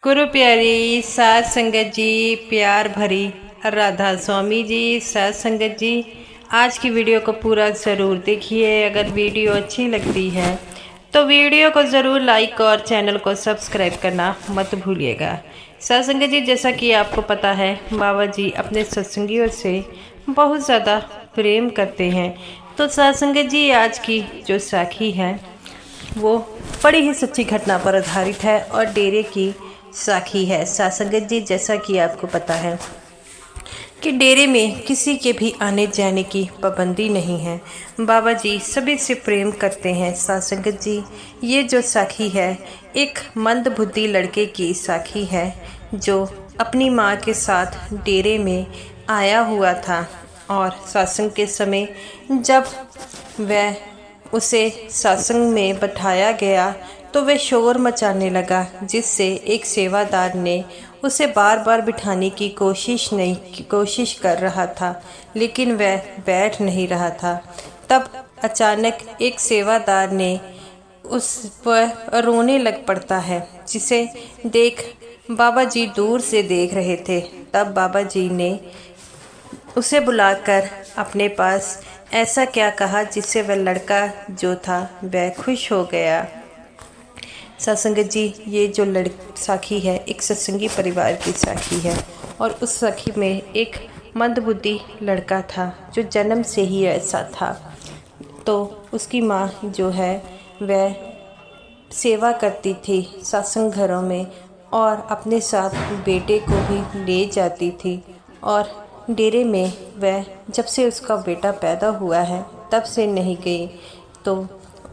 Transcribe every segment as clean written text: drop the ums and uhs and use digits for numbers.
गुरु प्यारी साध संगत जी, प्यार भरी राधा स्वामी जी, साध संगत जी, आज की वीडियो को पूरा ज़रूर देखिए। अगर वीडियो अच्छी लगती है तो वीडियो को ज़रूर लाइक और चैनल को सब्सक्राइब करना मत भूलिएगा। साध संगत जी, जैसा कि आपको पता है, बाबा जी अपने सत्संगियों से बहुत ज़्यादा प्रेम करते हैं। तो साध संगत जी, आज की जो साखी है वो बड़ी ही सच्ची घटना पर आधारित है और डेरे की साखी है। साध संगत जी, जैसा कि आपको पता है कि डेरे में किसी के भी आने जाने की पाबंदी नहीं है। बाबा जी सभी से प्रेम करते हैं। साध संगत जी, ये जो साखी है एक मंदबुद्धि लड़के की साखी है जो अपनी माँ के साथ डेरे में आया हुआ था और सत्संग के समय जब वह उसे सत्संग में बैठाया गया तो वह शोर मचाने लगा, जिससे एक सेवादार ने उसे बार बार बिठाने की कोशिश कर रहा था, लेकिन वह बैठ नहीं रहा था। तब अचानक एक सेवादार ने उस पर रोने लग पड़ता है, जिसे देख बाबा जी दूर से देख रहे थे। तब बाबा जी ने उसे बुलाकर अपने पास ऐसा क्या कहा जिससे वह लड़का जो था वह खुश हो गया। सत्संगत जी, ये जो साखी है एक सत्संगी परिवार की साखी है और उस साखी में एक मंदबुद्धि लड़का था जो जन्म से ही ऐसा था। तो उसकी माँ जो है वह सेवा करती थी सत्संग घरों में और अपने साथ बेटे को भी ले जाती थी। और डेरे में वह जब से उसका बेटा पैदा हुआ है तब से नहीं गई। तो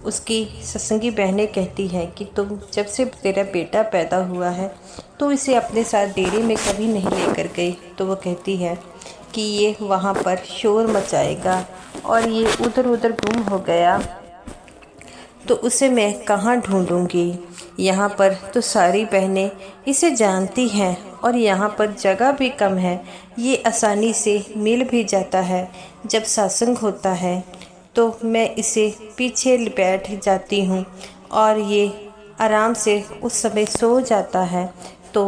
उसकी सत्संगी बहनें कहती हैं कि तुम जब से तेरा बेटा पैदा हुआ है तो इसे अपने साथ डेरे में कभी नहीं लेकर गई। तो वो कहती है कि ये वहाँ पर शोर मचाएगा और ये उधर उधर गुम हो गया तो उसे मैं कहाँ ढूंढूंगी। यहाँ पर तो सारी बहनें इसे जानती हैं और यहाँ पर जगह भी कम है, ये आसानी से मिल भी जाता है। जब सत्संग होता है तो मैं इसे पीछे बैठ जाती हूँ और ये आराम से उस समय सो जाता है तो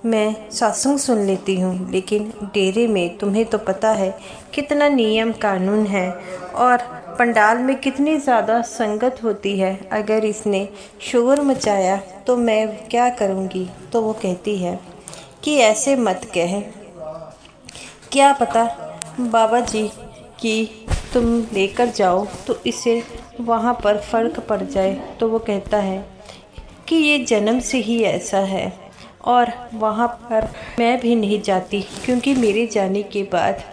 मैं सत्संग सुन लेती हूँ। लेकिन डेरे में तुम्हें तो पता है कितना नियम कानून है और पंडाल में कितनी ज़्यादा संगत होती है। अगर इसने शोर मचाया तो मैं क्या करूँगी। तो वो कहती है कि ऐसे मत कह, क्या पता बाबा जी की तुम लेकर जाओ तो इसे वहाँ पर फ़र्क पड़ जाए। तो वो कहता है कि ये जन्म से ही ऐसा है और वहाँ पर मैं भी नहीं जाती, क्योंकि मेरे जाने के बाद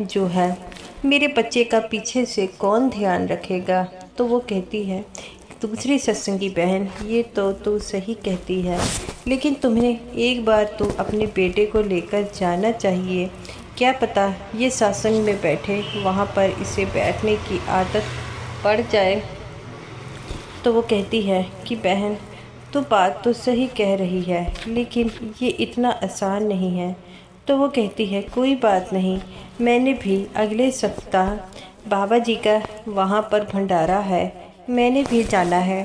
जो है मेरे बच्चे का पीछे से कौन ध्यान रखेगा। तो वो कहती है दूसरी सत्संगी बहन, ये तो तू सही कहती है, लेकिन तुम्हें एक बार तो अपने बेटे को लेकर जाना चाहिए। क्या पता ये सत्संग में बैठे वहाँ पर इसे बैठने की आदत पड़ जाए। तो वो कहती है कि बहन तो बात तो सही कह रही है, लेकिन ये इतना आसान नहीं है। तो वो कहती है कोई बात नहीं, मैंने भी अगले सप्ताह बाबा जी का वहाँ पर भंडारा है, मैंने भी जाना है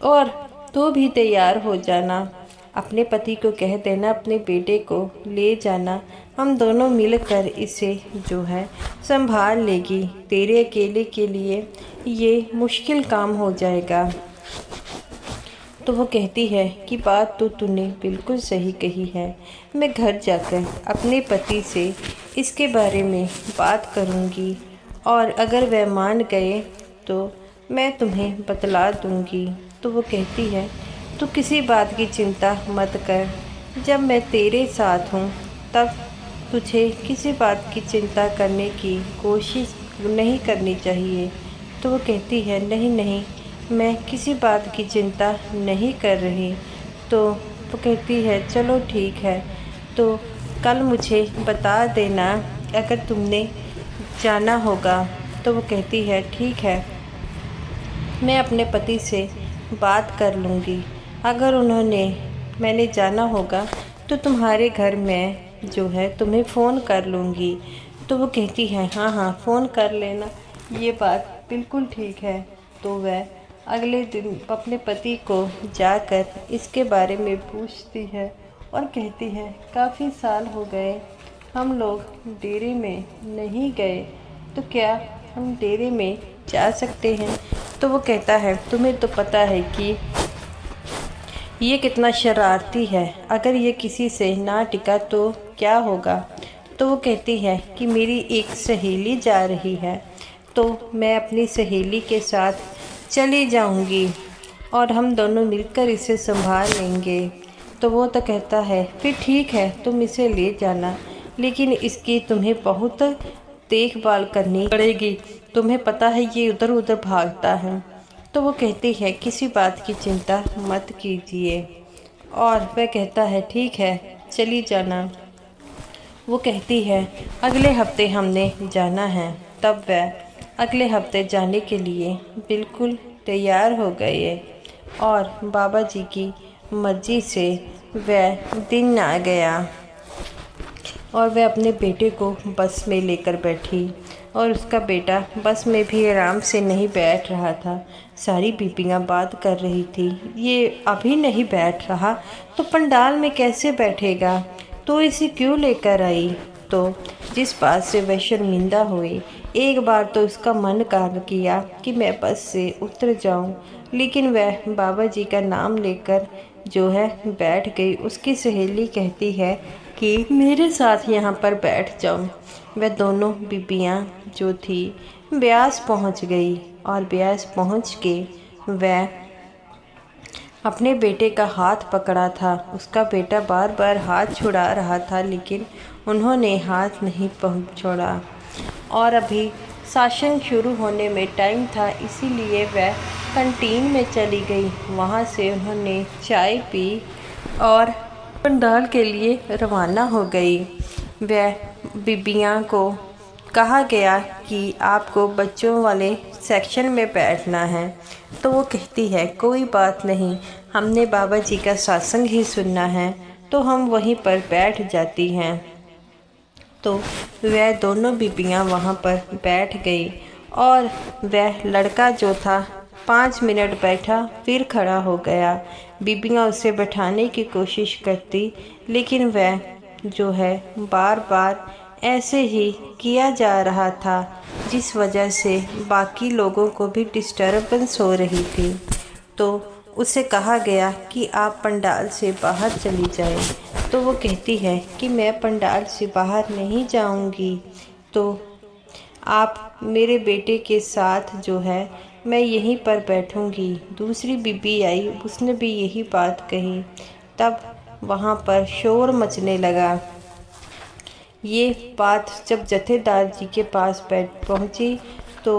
और तू भी तैयार हो जाना। अपने पति को कह देना अपने बेटे को ले जाना, हम दोनों मिलकर इसे जो है संभाल लेगी। तेरे अकेले के लिए ये मुश्किल काम हो जाएगा। तो वो कहती है कि बात तो तूने बिल्कुल सही कही है, मैं घर जाकर अपने पति से इसके बारे में बात करूँगी और अगर वह मान गए तो मैं तुम्हें बतला दूँगी। तो वो कहती है तू किसी बात की चिंता मत कर, जब मैं तेरे साथ हूँ तब तुझे किसी बात की चिंता करने की कोशिश नहीं करनी चाहिए। तो वो कहती है नहीं नहीं, मैं किसी बात की चिंता नहीं कर रही। तो वो कहती है चलो ठीक है, तो कल मुझे बता देना अगर तुमने जाना होगा। तो वो कहती है ठीक है, मैं अपने पति से बात कर लूँगी, अगर मैंने जाना होगा तो तुम्हारे घर में जो है तुम्हें फ़ोन कर लूँगी। तो वो कहती है हाँ हाँ फ़ोन कर लेना, ये बात बिल्कुल ठीक है। तो वह अगले दिन अपने पति को जाकर इसके बारे में पूछती है और कहती है काफ़ी साल हो गए हम लोग डेरे में नहीं गए, तो क्या हम डेरे में जा सकते हैं? तो वो कहता है तुम्हें तो पता है कि ये कितना शरारती है, अगर ये किसी से ना टिका तो क्या होगा। तो वो कहती है कि मेरी एक सहेली जा रही है, तो मैं अपनी सहेली के साथ चली जाऊंगी और हम दोनों मिलकर इसे संभाल लेंगे। तो वो तो कहता है फिर ठीक है, तुम इसे ले जाना, लेकिन इसकी तुम्हें बहुत देखभाल करनी पड़ेगी, तुम्हें पता है ये उधर उधर भागता है। तो वो कहती है किसी बात की चिंता मत कीजिए, और वह कहता है ठीक है चली जाना। वो कहती है अगले हफ्ते हमने जाना है। तब वह अगले हफ्ते जाने के लिए बिल्कुल तैयार हो गए और बाबा जी की मर्ज़ी से वह दिन आ गया और वह अपने बेटे को बस में लेकर बैठी और उसका बेटा बस में भी आराम से नहीं बैठ रहा था। सारी बीबियाँ बात कर रही थी ये अभी नहीं बैठ रहा तो पंडाल में कैसे बैठेगा, तो इसे क्यों लेकर आई। तो जिस बात से वह शर्मिंदा हुई, एक बार तो उसका मन कर किया कि मैं बस से उतर जाऊं, लेकिन वह बाबा जी का नाम लेकर जो है बैठ गई। उसकी सहेली कहती है कि मेरे साथ यहाँ पर बैठ जाओ। वह दोनों बीबियाँ जो थी ब्यास पहुँच गई और ब्यास पहुँच के वह अपने बेटे का हाथ पकड़ा था। उसका बेटा बार बार हाथ छुड़ा रहा था, लेकिन उन्होंने हाथ नहीं छोड़ा। और अभी सत्संग शुरू होने में टाइम था, इसीलिए वह कैंटीन में चली गई। वहाँ से उन्होंने चाय पी और पंडाल के लिए रवाना हो गई। वह बीबियाँ को कहा गया कि आपको बच्चों वाले सेक्शन में बैठना है, तो वो कहती है कोई बात नहीं, हमने बाबा जी का सत्संग ही सुनना है, तो हम वहीं पर बैठ जाती हैं। तो वह दोनों बीबियाँ वहाँ पर बैठ गई और वह लड़का जो था 5 मिनट बैठा फिर खड़ा हो गया। बीबियाँ उसे बैठाने की कोशिश करती, लेकिन वह जो है बार बार ऐसे ही किया जा रहा था, जिस वजह से बाकी लोगों को भी डिस्टर्बेंस हो रही थी। तो उसे कहा गया कि आप पंडाल से बाहर चली जाएं। तो वो कहती है कि मैं पंडाल से बाहर नहीं जाऊंगी, तो आप मेरे बेटे के साथ जो है मैं यहीं पर बैठूंगी। दूसरी बीबी आई, उसने भी यही बात कही। तब वहाँ पर शोर मचने लगा। ये बात जब जथेदार जी के पास पहुंची तो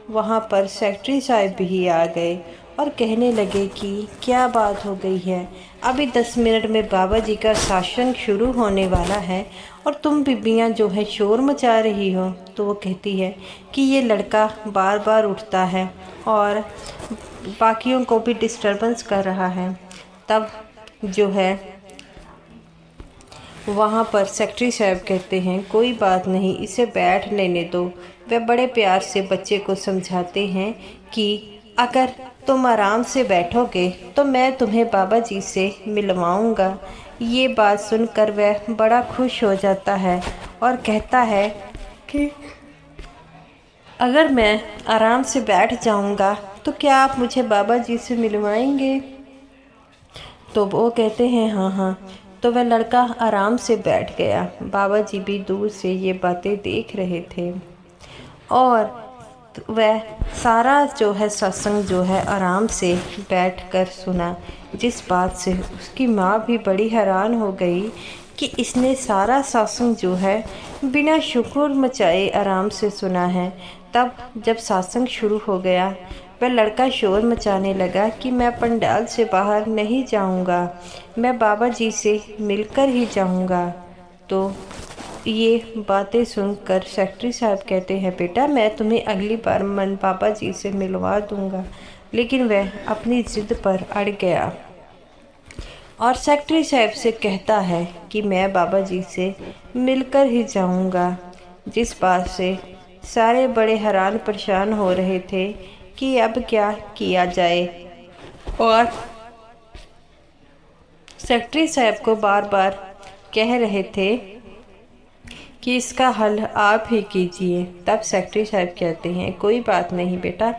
वहाँ पर सेक्रेटरी साहब भी आ गए और कहने लगे कि क्या बात हो गई है, अभी 10 मिनट में बाबा जी का सत्संग शुरू होने वाला है और तुम बीबियाँ जो है शोर मचा रही हो। तो वो कहती है कि ये लड़का बार बार उठता है और बाकियों को भी डिस्टर्बेंस कर रहा है। तब जो है वहाँ पर सेक्रेटरी साहब कहते हैं कोई बात नहीं, इसे बैठ लेने दो। वह बड़े प्यार से बच्चे को समझाते हैं कि अगर तुम आराम से बैठोगे तो मैं तुम्हें बाबा जी से मिलवाऊंगा। ये बात सुनकर वह बड़ा खुश हो जाता है और कहता है कि अगर मैं आराम से बैठ जाऊंगा तो क्या आप मुझे बाबा जी से मिलवाएंगे। तो वो कहते हैं हाँ हाँ। तो वह लड़का आराम से बैठ गया। बाबा जी भी दूर से ये बातें देख रहे थे और वह सारा जो है सत्संग जो है आराम से बैठकर सुना, जिस बात से उसकी माँ भी बड़ी हैरान हो गई कि इसने सारा सत्संग जो है बिना शुक्र मचाए आराम से सुना है। तब जब सत्संग शुरू हो गया वह लड़का शोर मचाने लगा कि मैं पंडाल से बाहर नहीं जाऊंगा, मैं बाबा जी से मिलकर ही जाऊंगा। तो ये बातें सुनकर सेक्रेटरी साहब कहते हैं बेटा मैं तुम्हें अगली बार मन बाबा जी से मिलवा दूंगा, लेकिन वह अपनी ज़िद पर अड़ गया और सेक्रेटरी साहब से कहता है कि मैं बाबा जी से मिलकर ही जाऊंगा। जिस बात से सारे बड़े हैरान परेशान हो रहे थे कि अब क्या किया जाए। और सेक्रेटरी साहब को बार बार कह रहे थे कि इसका हल आप ही कीजिए। तब सेक्रेटरी साहब कहते हैं, कोई बात नहीं बेटा,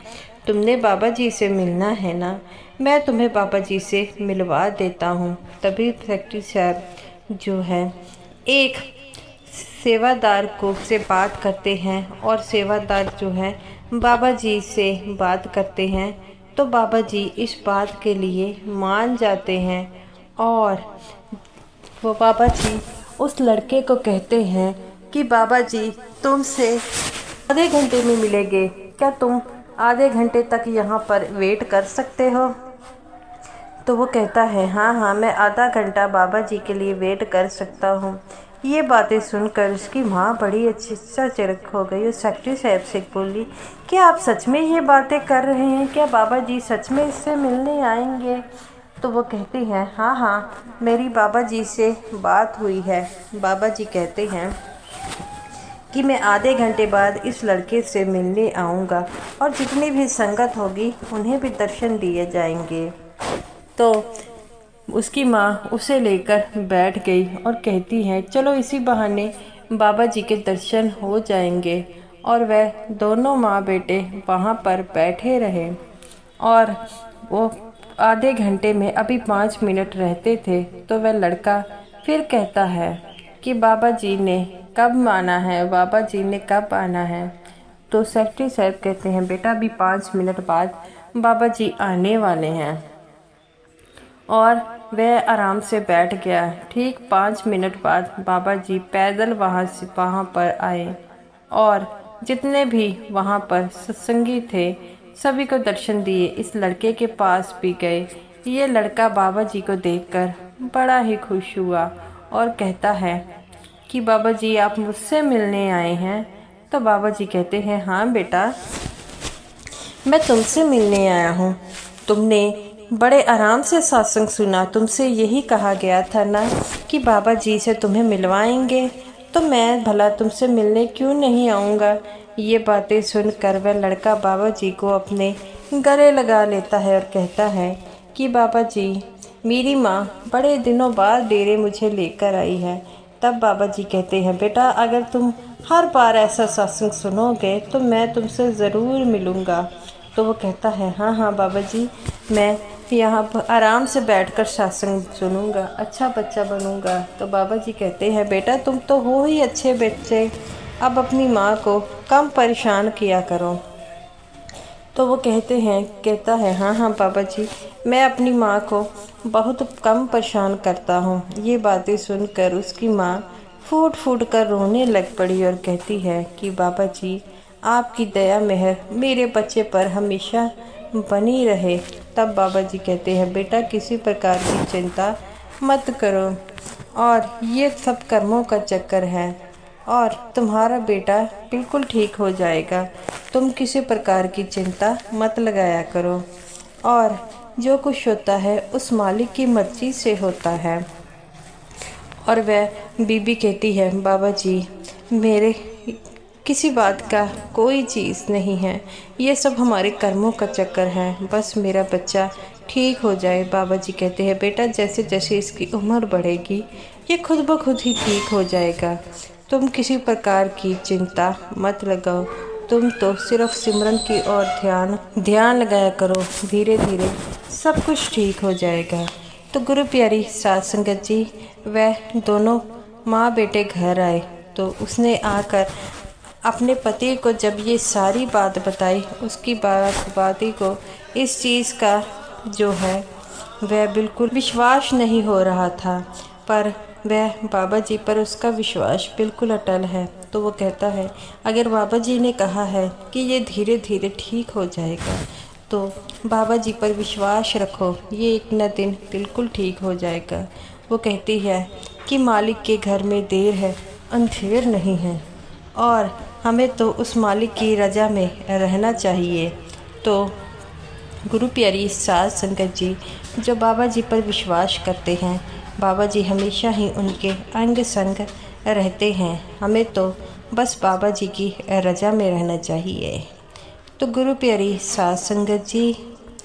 तुमने बाबा जी से मिलना है ना, मैं तुम्हें बाबा जी से मिलवा देता हूँ। तभी सेक्रेटरी साहब जो है एक सेवादार को से बात करते हैं और सेवादार जो है बाबा जी से बात करते हैं, तो बाबा जी इस बात के लिए मान जाते हैं। और वो बाबा जी उस लड़के को कहते हैं कि बाबा जी तुमसे आधे घंटे में मिलेंगे, क्या तुम आधे घंटे तक यहाँ पर वेट कर सकते हो? तो वो कहता है, हाँ हाँ, मैं आधा घंटा बाबा जी के लिए वेट कर सकता हूँ। ये बातें सुनकर उसकी माँ बड़ी अच्छी सचरक हो गई और सेक्रेटरी साहब से बोली, क्या आप सच में ये बातें कर रहे हैं? क्या बाबा जी सच में इससे मिलने आएंगे? तो वो कहती हैं, हाँ हाँ, मेरी बाबा जी से बात हुई है। बाबा जी कहते हैं कि मैं आधे घंटे बाद इस लड़के से मिलने आऊँगा और जितनी भी संगत होगी उन्हें भी दर्शन दिए जाएंगे। तो उसकी माँ उसे लेकर बैठ गई और कहती है, चलो इसी बहाने बाबा जी के दर्शन हो जाएंगे। और वह दोनों माँ बेटे वहाँ पर बैठे रहे और वो आधे घंटे में अभी 5 मिनट रहते थे। तो वह लड़का फिर कहता है कि बाबा जी ने कब आना है, बाबा जी ने कब आना है? तो सेक्रेटरी साहब कहते हैं, बेटा अभी 5 मिनट बाद बाबा जी आने वाले हैं। और वह आराम से बैठ गया। ठीक 5 मिनट बाद बाबा जी पैदल वहाँ पर आए और जितने भी वहाँ पर सत्संगी थे सभी को दर्शन दिए। इस लड़के के पास भी गए। ये लड़का बाबा जी को देखकर बड़ा ही खुश हुआ और कहता है कि बाबा जी आप मुझसे मिलने आए हैं? तो बाबा जी कहते हैं, हाँ बेटा, मैं तुमसे मिलने आया हूँ। तुमने बड़े आराम से सत्संग सुना, तुमसे यही कहा गया था ना कि बाबा जी से तुम्हें मिलवाएंगे, तो मैं भला तुमसे मिलने क्यों नहीं आऊँगा? ये बातें सुनकर वह लड़का बाबा जी को अपने गले लगा लेता है और कहता है कि बाबा जी, मेरी माँ बड़े दिनों बाद डेरे मुझे लेकर आई है। तब बाबा जी कहते हैं, बेटा अगर तुम हर बार ऐसा सत्संग सुनोगे तो मैं तुमसे ज़रूर मिलूँगा। तो वो कहता है, हाँ हाँ बाबा जी, मैं यहाँ पर आराम से बैठकर सत्संग सुनूँगा, अच्छा बच्चा बनूँगा। तो बाबा जी कहते हैं, बेटा तुम तो हो ही अच्छे बच्चे, अब अपनी माँ को कम परेशान किया करो। तो वो कहता है, हाँ हाँ बाबा जी, मैं अपनी माँ को बहुत कम परेशान करता हूँ। ये बातें सुनकर उसकी माँ फूट फूट कर रोने लग पड़ी और कहती है कि बाबा जी, आपकी दया मेहर मेरे बच्चे पर हमेशा बनी रहे। तब बाबा जी कहते हैं, बेटा किसी प्रकार की चिंता मत करो और ये सब कर्मों का चक्कर है और तुम्हारा बेटा बिल्कुल ठीक हो जाएगा। तुम किसी प्रकार की चिंता मत लगाया करो और जो कुछ होता है उस मालिक की मर्जी से होता है। और वह बीबी कहती है, बाबा जी, मेरे किसी बात का कोई चीज़ नहीं है, ये सब हमारे कर्मों का चक्कर है, बस मेरा बच्चा ठीक हो जाए। बाबा जी कहते हैं, बेटा जैसे जैसे इसकी उम्र बढ़ेगी ये खुद ब खुद ही ठीक हो जाएगा, तुम किसी प्रकार की चिंता मत लगाओ, तुम तो सिर्फ सिमरन की ओर ध्यान लगाया करो, धीरे धीरे सब कुछ ठीक हो जाएगा। तो गुरु प्यारी साध संगत जी, वह दोनों माँ बेटे घर आए तो उसने आकर अपने पति को जब ये सारी बात बताई, उसकी बाती को इस चीज़ का जो है वह बिल्कुल विश्वास नहीं हो रहा था, पर वह बाबा जी पर उसका विश्वास बिल्कुल अटल है। तो वो कहता है, अगर बाबा जी ने कहा है कि ये धीरे धीरे ठीक हो जाएगा तो बाबा जी पर विश्वास रखो, ये एक न दिन बिल्कुल ठीक हो जाएगा। वो कहती है कि मालिक के घर में देर है अंधेर नहीं है और हमें तो उस मालिक की रज़ा में रहना चाहिए। तो गुरु प्यारी साध संगत जी, जो बाबा जी पर विश्वास करते हैं, बाबा जी हमेशा ही उनके अंग संग रहते हैं। हमें तो बस बाबा जी की रज़ा में रहना चाहिए। तो गुरु प्यारी साध संगत जी,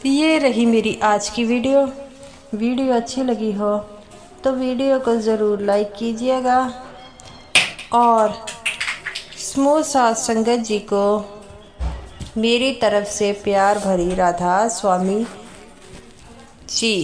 ये रही मेरी आज की वीडियो अच्छी लगी हो तो वीडियो को ज़रूर लाइक कीजिएगा और समूह साध संगत जी को मेरी तरफ से प्यार भरी राधा स्वामी जी।